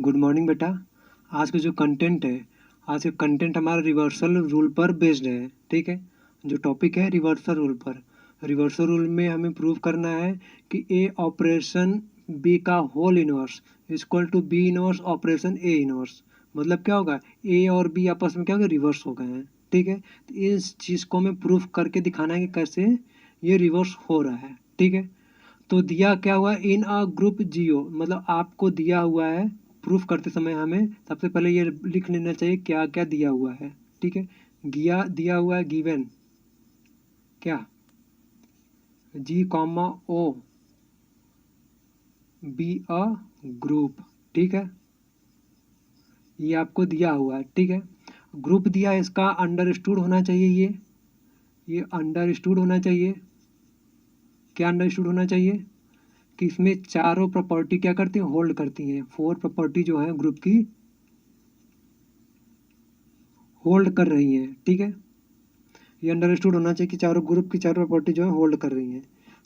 Good morning बेटा। आज का जो कंटेंट है, आज का कंटेंट हमारा रिवर्सल रूल पर बेस्ड है। ठीक है, जो टॉपिक है रिवर्सल रूल पर। रिवर्सल रूल में हमें प्रूव करना है कि ए ऑपरेशन बी का whole inverse equal to B inverse operation A inverse. मतलब क्या होगा, ए और बी आपस में क्या होगा, रिवर्स हो गए हैं। ठीक है, तो इस चीज़ को हमें प्रूफ करके दिखाना है कि कैसे ये रिवर्स हो रहा है। ठीक है, तो दिया क्या हुआ, इन अ ग्रुप जियो, मतलब आपको दिया हुआ है। प्रूफ करते समय हमें सबसे पहले ये लिख लेना चाहिए क्या क्या दिया हुआ है। ठीक है, दिया हुआ है गिवन क्या, G comma O be a group. ठीक है, ये आपको दिया हुआ है। ठीक है, ग्रुप दिया है, इसका अंडरस्टूड होना चाहिए, ये अंडरस्टूड होना चाहिए। क्या अंडरस्टूड होना चाहिए कि इसमें चारों प्रॉपर्टी क्या करती हैं, होल्ड करती हैं। 4 प्रॉपर्टी जो है ग्रुप की होल्ड कर रही हैं। ठीक है, ये अंडरस्टूड होना चाहिए कि चारों ग्रुप की चारों प्रॉपर्टी जो है होल्ड कर रही हैं।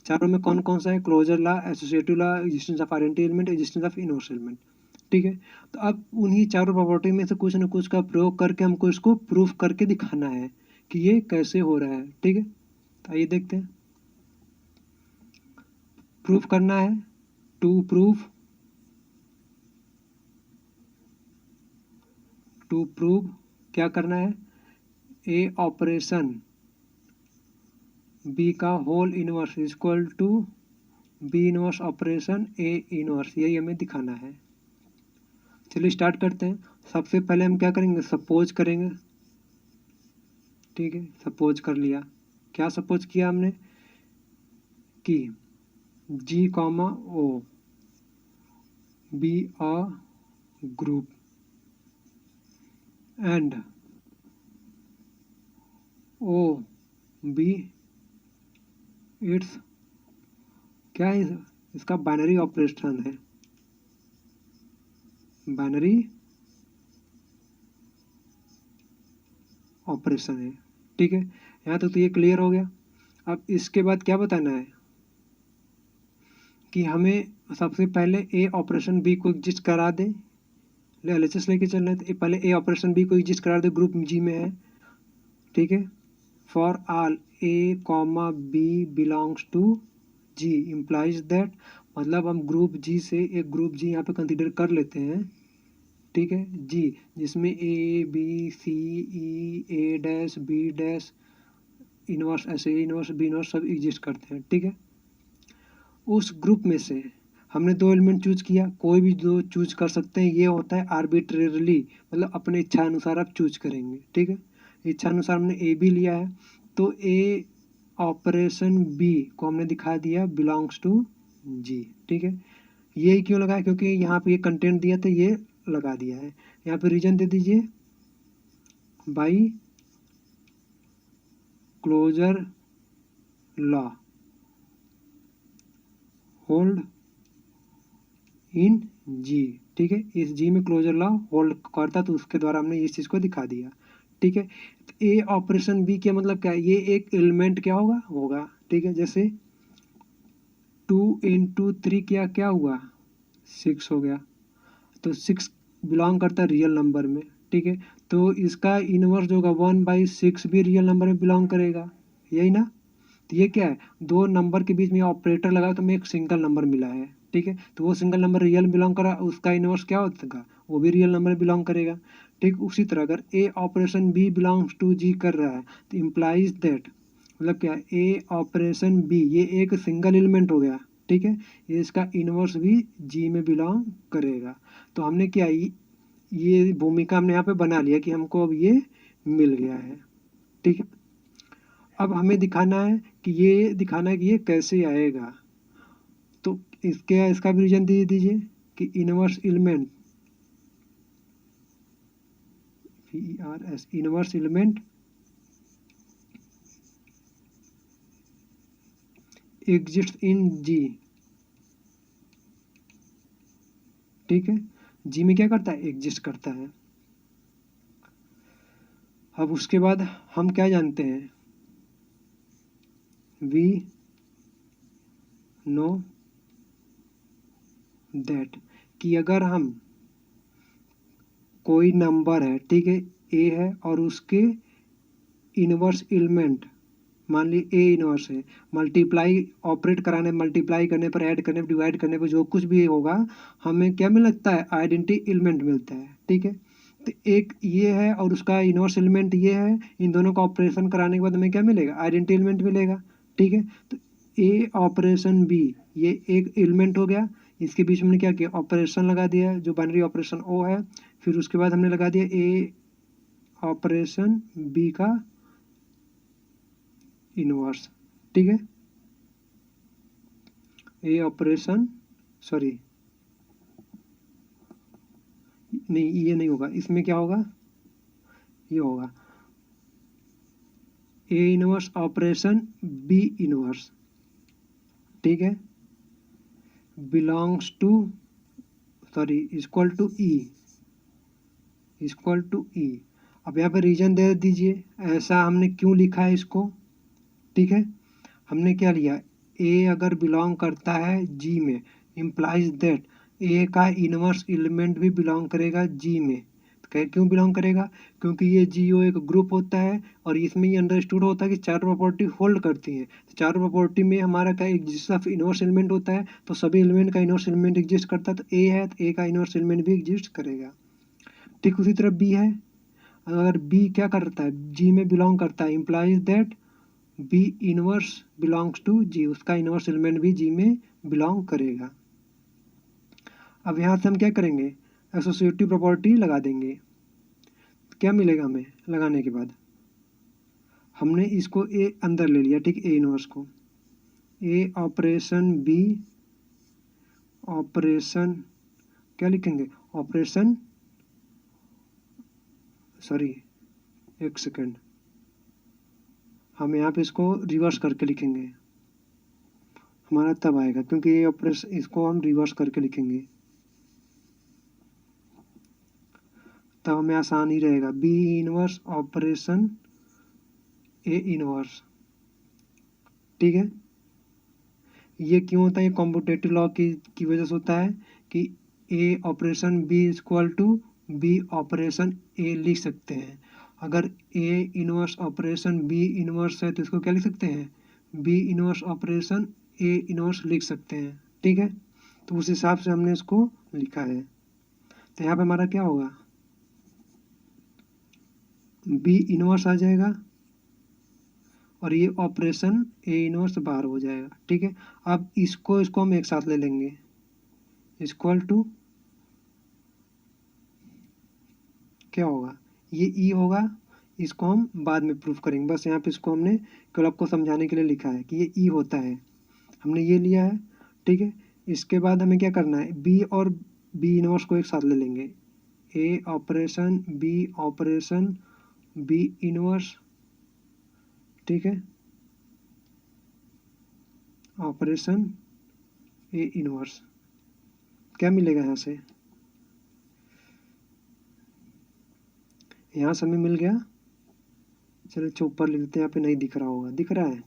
चारों में कौन कौन सा है, closure law, associative law, existence of identity element, existence of inverse element. ठीक है, तो अब उन्हीं चारों प्रॉपर्टी में से कुछ न कुछ का प्रयोग करके हमको इसको प्रूफ करके दिखाना है कि ये कैसे हो रहा है। ठीक है, तो आइए देखते हैं। प्रूफ करना है, टू प्रूव क्या करना है, ए ऑपरेशन बी का whole inverse equal to B inverse operation A inverse, यही हमें दिखाना है। चलिए स्टार्ट करते हैं। सबसे पहले हम क्या करेंगे, सपोज करेंगे। ठीक है, सपोज कर लिया। क्या सपोज किया हमने कि G comma O be a group and O be its क्या है, इसका बाइनरी ऑपरेशन है, बाइनरी ऑपरेशन है। ठीक है, यहाँ तक तो ये क्लियर हो गया। अब इसके बाद क्या बताना है कि हमें सबसे पहले ए ऑपरेशन बी को एग्जिस्ट करा दे, एलएचएस लेके चलना है, तो पहले ए ऑपरेशन बी को एग्जिस्ट करा दे, ग्रुप जी में है। ठीक है, for all A comma B belongs to G implies that, मतलब हम ग्रुप जी से एक ग्रुप जी यहाँ पे कंसिडर कर लेते हैं। ठीक है, जी जिसमें A B C E A dash B dash inverse, ऐसे इनवर्स बी इनवर्स सब एग्जिस्ट करते हैं। ठीक है, उस ग्रुप में से हमने 2 एलिमेंट चूज किया, कोई भी 2 चूज कर सकते हैं, ये होता है आर्बिट्रेरली, मतलब अपने इच्छा अनुसार आप चूज करेंगे। ठीक है, इच्छा अनुसार हमने ए बी लिया है, तो ए ऑपरेशन बी को हमने दिखा दिया बिलोंग्स टू जी। ठीक है, ये क्यों लगाया, क्योंकि यहाँ पे ये कंटेंट दिया था, ये लगा दिया है। यहाँ पे रीजन दे दीजिए, by closure law hold in G. ठीक है, इस जी में क्लोजर लॉ होल्ड करता, तो उसके द्वारा हमने इस चीज़ को दिखा दिया। ठीक है, तो ए ऑपरेशन बी क्या मतलब क्या है, ये एक एलिमेंट क्या होगा। ठीक है, जैसे 2 × 3 क्या क्या हुआ, 6 हो गया, तो 6 बिलोंग करता है रियल नंबर में। ठीक है, तो इसका इनवर्स जो होगा 1/6 भी रियल नंबर में बिलोंग करेगा, यही ना। तो ये क्या है, 2 नंबर के बीच में ऑपरेटर लगा तो हमें एक सिंगल नंबर मिला है। ठीक है, तो वो सिंगल नंबर रियल बिलोंग करा, उसका इनवर्स क्या होगा, वो भी रियल नंबर बिलोंग करेगा। ठीक, उसी तरह अगर ए ऑपरेशन बी बिलोंग्स टू जी कर रहा है, तो इम्प्लाइज दैट, मतलब क्या, ए ऑपरेशन बी ये एक सिंगल एलिमेंट हो गया। ठीक है, ये इसका इनवर्स भी जी में बिलोंग करेगा। तो हमने क्या, ये भूमिका हमने यहाँ पे बना लिया कि हमको अब ये मिल गया है। ठीक है, अब हमें दिखाना है कि ये कैसे आएगा। तो इसका भी रीजन दे दीजिए कि inverse element, VERS inverse element exist in G. ठीक है, जी में क्या करता है, एग्जिस्ट करता है। अब उसके बाद हम क्या जानते हैं, वी नो दैट, कि अगर हम कोई नंबर है, ठीक है, ए है और उसके इनवर्स एलिमेंट, मान ली ए इनवर्स है, मल्टीप्लाई ऑपरेट कराने, मल्टीप्लाई करने पर, ऐड करने पर, डिवाइड करने पर जो कुछ भी होगा हमें क्या मिलता है, आइडेंटिटी एलिमेंट मिलता है, ठीक है। तो एक ये है और उसका इनवर्स एलिमेंट ये है, इन दोनों का ऑपरेशन कराने के बाद हमें क्या मिलेगा, आइडेंटिटी एलिमेंट मिलेगा, ठीक है। तो ए ऑपरेशन बी, ये एक एलिमेंट हो गया, इसके बीच में हमने क्या किया, ऑपरेशन लगा दिया जो बाइनरी ऑपरेशन ओ है, फिर उसके बाद हमने लगा दिया ए ऑपरेशन बी का इनवर्स, ठीक है। ए ऑपरेशन, सॉरी नहीं, ये नहीं होगा, इसमें क्या होगा, ये होगा A inverse operation B inverse, ठीक है, belongs to, sorry equal to E, equal to E. अब यहाँ पे रीजन दे दीजिए, ऐसा हमने क्यों लिखा है इसको, ठीक है। हमने क्या लिया, ए अगर बिलोंग करता है जी में, इम्प्लाइज दैट ए का इनवर्स एलिमेंट भी बिलोंग करेगा जी में। तो क्यों बिलोंग करेगा, क्योंकि ये जीओ एक ग्रुप होता है और इसमें ये अंडरस्टूड होता है कि चारों प्रॉपर्टी होल्ड करती है। तो चारों प्रॉपर्टी में हमारा क्या एग्जिस्ट ऑफ इनवर्स एलिमेंट होता है, तो सभी एलिमेंट का इनवर्स एलिमेंट एग्जिस्ट करता है, तो ए है तो ए का इनवर्स एलिमेंट भी एग्जिस्ट करेगा। ठीक उसी तरह बी है, अगर बी क्या करता है, जी में बिलोंग करता है, implies that B inverse belongs to G, उसका इनवर्स एलिमेंट भी जी में बिलोंग करेगा। अब यहाँ से हम क्या करेंगे, एसोसिएटिव प्रॉपर्टी लगा देंगे। क्या मिलेगा हमें लगाने के बाद, हमने इसको ए अंदर ले लिया, ठीक, ए इनवर्स को, ए ऑपरेशन बी ऑपरेशन, क्या लिखेंगे, ऑपरेशन, सॉरी एक सेकेंड, हम यहाँ पे इसको रिवर्स करके लिखेंगे, हमारा तब आएगा क्योंकि ये ऑपरेशन, इसको हम रिवर्स करके लिखेंगे तब हमें आसान ही रहेगा, B inverse operation A inverse, ठीक है। ये क्यों होता है, ये कॉम्पिटेटिव लॉ की वजह से होता है कि A operation B equal to B operation A लिख सकते हैं। अगर A inverse operation B inverse है तो इसको क्या लिख सकते हैं, B inverse operation A inverse लिख सकते हैं, ठीक है। तो उस हिसाब से हमने इसको लिखा है। तो यहाँ पे हमारा क्या होगा, बी इनवर्स आ जाएगा और ये ऑपरेशन ए इनवर्स बाहर हो जाएगा, ठीक है। अब इसको हम एक साथ ले लेंगे, इक्वल टू क्या होगा, ये ई होगा, इसको हम बाद में प्रूफ करेंगे, बस यहाँ पे इसको हमने केवल आपको समझाने के लिए लिखा है कि ये ई होता है, हमने ये लिया है, ठीक है। इसके बाद हमें क्या करना है, बी और बी इनवर्स को एक साथ ले लेंगे, ए ऑपरेशन बी इनवर्स, ठीक है, ऑपरेशन ए इनवर्स, क्या मिलेगा यहाँ से, यहाँ से हमें मिल गया, चलिए ऊपर लिख देते हैं, यहाँ पे नहीं दिख रहा होगा, दिख रहा है,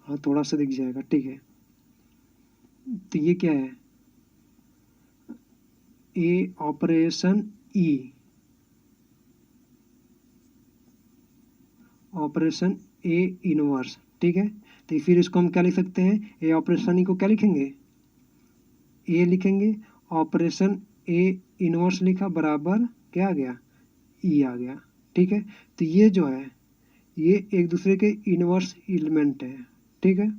हाँ थोड़ा सा दिख जाएगा, ठीक है। तो ये क्या है, A operation E operation A inverse, ठीक है। तो फिर इसको हम क्या लिख सकते हैं, ए ऑपरेशन ई को क्या लिखेंगे, ए लिखेंगे, ऑपरेशन ए इनवर्स लिखा बराबर क्या आ गया, ई आ गया, ठीक है। तो ये जो है ये एक दूसरे के इनवर्स एलिमेंट है, ठीक है।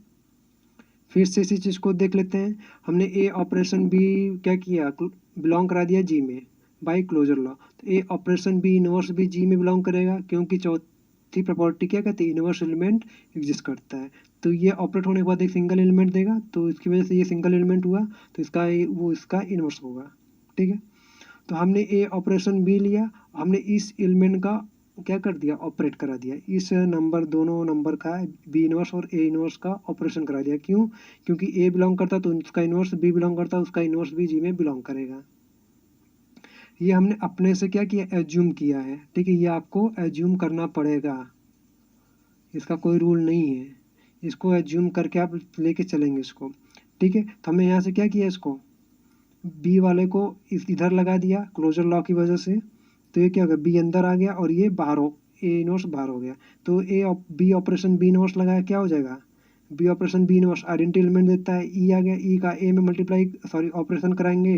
फिर से इसी चीज़ को देख लेते हैं, हमने ए ऑपरेशन बी क्या किया, बिलोंग करा दिया जी में बाय क्लोजर लॉ, तो ए ऑपरेशन बी इनवर्स भी जी में बिलोंग करेगा क्योंकि चौथी प्रॉपर्टी क्या कहती है, इनवर्स एलिमेंट एग्जिस्ट करता है। तो ये ऑपरेट होने के बाद एक सिंगल एलिमेंट देगा, तो इसकी वजह से ये सिंगल एलिमेंट हुआ, तो वो इसका इनवर्स होगा, ठीक है। तो हमने ए ऑपरेशन बी लिया, हमने इस एलिमेंट का क्या कर दिया, ऑपरेट करा दिया, इस नंबर, दोनों नंबर का बी इनवर्स और ए इनवर्स का ऑपरेशन करा दिया, क्यों, क्योंकि ए बिलोंग करता तो उसका इनवर्स बी बिलोंग करता, उसका इनवर्स भी जी में बिलोंग करेगा। ये हमने अपने से क्या किया, एज्यूम किया है, ठीक है। ये आपको एज्यूम करना पड़ेगा, इसका कोई रूल नहीं है, इसको एज्यूम करके आप लेके चलेंगे इसको, ठीक है। तो हमने यहाँ से क्या किया, इसको बी वाले को इधर लगा दिया क्लोजर लॉ की वजह से, तो ये क्या होगा, बी अंदर आ गया और ये बाहर हो, ए इनवर्स बाहर हो गया। तो बी ऑपरेशन बी इनवर्स लगाया क्या हो जाएगा, B operation B inverse identity element देता है, ई आ गया, ई का ए में मल्टीप्लाई ऑपरेशन कराएंगे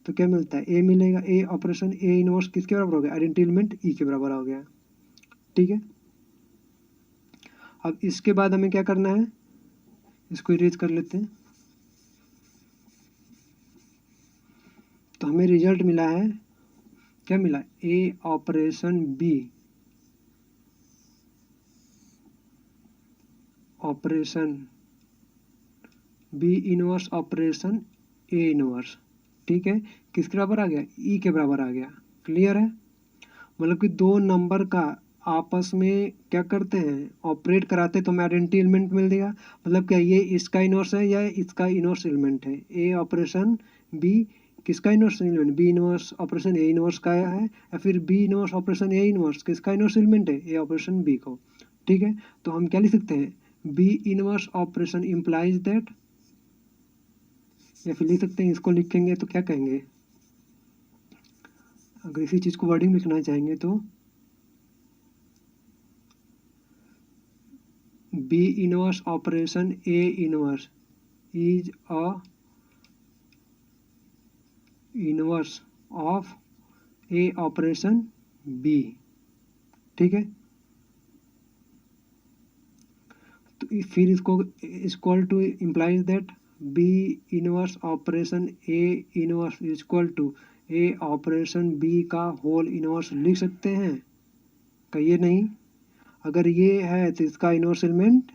तो क्या मिलता है, ए मिलेगा, ए ऑपरेशन ए इनवर्स किसके बराबर हो गया, आइडेंटिटी एलिमेंट ई के बराबर हो गया। ठीक है, अब इसके बाद हमें क्या करना है, इसको इरेज कर लेते हैं। तो हमें रिजल्ट मिला है, क्या मिला, A operation B operation B inverse operation A inverse, ठीक है, किसके बराबर आ गया, ई के बराबर आ गया। क्लियर है, मतलब कि दो नंबर का आपस में क्या करते हैं, ऑपरेट कराते हैं तो हमें आइडेंटिटी एलिमेंट मिल देगा। मतलब क्या ये इसका इनवर्स है या इसका इनवर्स एलिमेंट है, ए ऑपरेशन बी किसका inverse element, B inverse operation A inverse का है, या फिर B inverse operation A inverse किसका इनवर्स एलिमेंट है, ए ऑपरेशन बी को। ठीक है, तो हम क्या लिख सकते हैं, B inverse operation implies that, या फिर लिख सकते हैं, इसको लिखेंगे तो क्या कहेंगे, अगर इसी चीज को वर्डिंग लिखना चाहेंगे तो B inverse operation A inverse is a inverse of A operation B. ठीक है, तो फिर इसको equal to implies that B inverse operation A inverse equal to A operation B का होल इनवर्स लिख सकते हैं, कहिए नहीं, अगर ये है तो इसका इनवर्स एलिमेंट,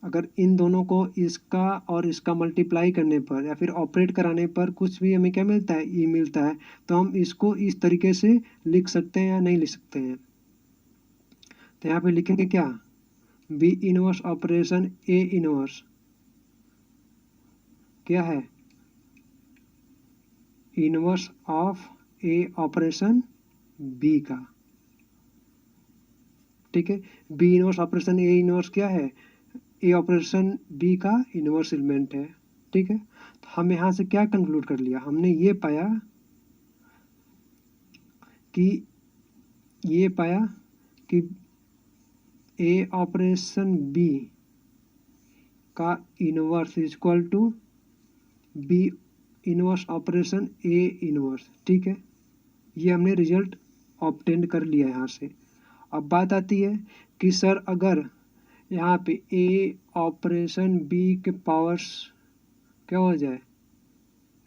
अगर इन दोनों को इसका और इसका मल्टीप्लाई करने पर या फिर ऑपरेट कराने पर कुछ भी हमें क्या मिलता है, ई मिलता है, तो हम इसको इस तरीके से लिख सकते हैं या नहीं लिख सकते हैं। तो यहाँ पे लिखेंगे क्या, B inverse operation A inverse क्या है, inverse of A operation B का। ठीक है, B inverse operation A inverse क्या है, ए ऑपरेशन बी का इनवर्स एलिमेंट है। ठीक है, तो हम यहाँ से क्या कंक्लूड कर लिया, हमने ये पाया कि ए ऑपरेशन बी का inverse equal to B inverse operation A inverse. ठीक है, ये हमने रिजल्ट ऑब्टेन कर लिया यहाँ से। अब बात आती है कि सर अगर यहाँ पे ए ऑपरेशन बी के पावर्स क्या हो जाए,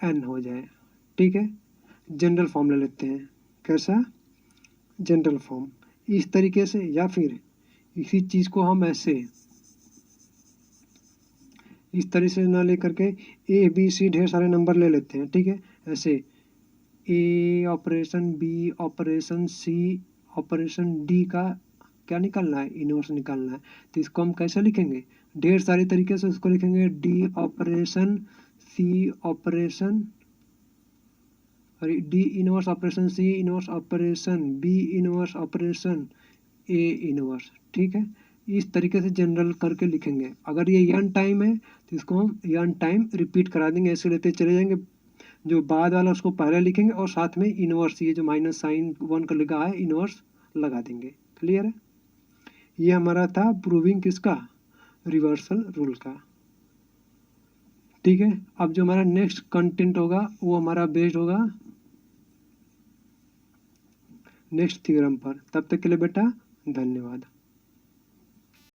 एन हो जाए। ठीक है, जनरल फॉर्म ले लेते हैं, कैसा, जनरल फॉर्म इस तरीके से, या फिर इसी चीज़ को हम ऐसे इस तरह से ना लेकर के ए बी सी ढेर सारे नंबर ले लेते हैं। ठीक है, ऐसे ए operation B operation C operation D का क्या निकालना है, इनवर्स निकालना है, तो इसको हम कैसे लिखेंगे, ढेर सारे तरीके से उसको लिखेंगे, D operation C operation D inverse operation C inverse operation B inverse operation A inverse. ठीक है, इस तरीके से जनरल करके लिखेंगे। अगर ये यन टाइम है तो इसको हम यन टाइम रिपीट करा देंगे, ऐसे लेते चले जाएंगे, जो बाद वाला उसको पहले लिखेंगे और साथ में इनवर्स, ये जो माइनस साइन 1 का लिखा है इनवर्स लगा देंगे। क्लियर है, ये हमारा था प्रूविंग किसका, रिवर्सल रूल का। ठीक है, अब जो हमारा नेक्स्ट कंटेंट होगा वो हमारा बेस्ड होगा नेक्स्ट थ्योरम पर। तब तक के लिए बेटा धन्यवाद।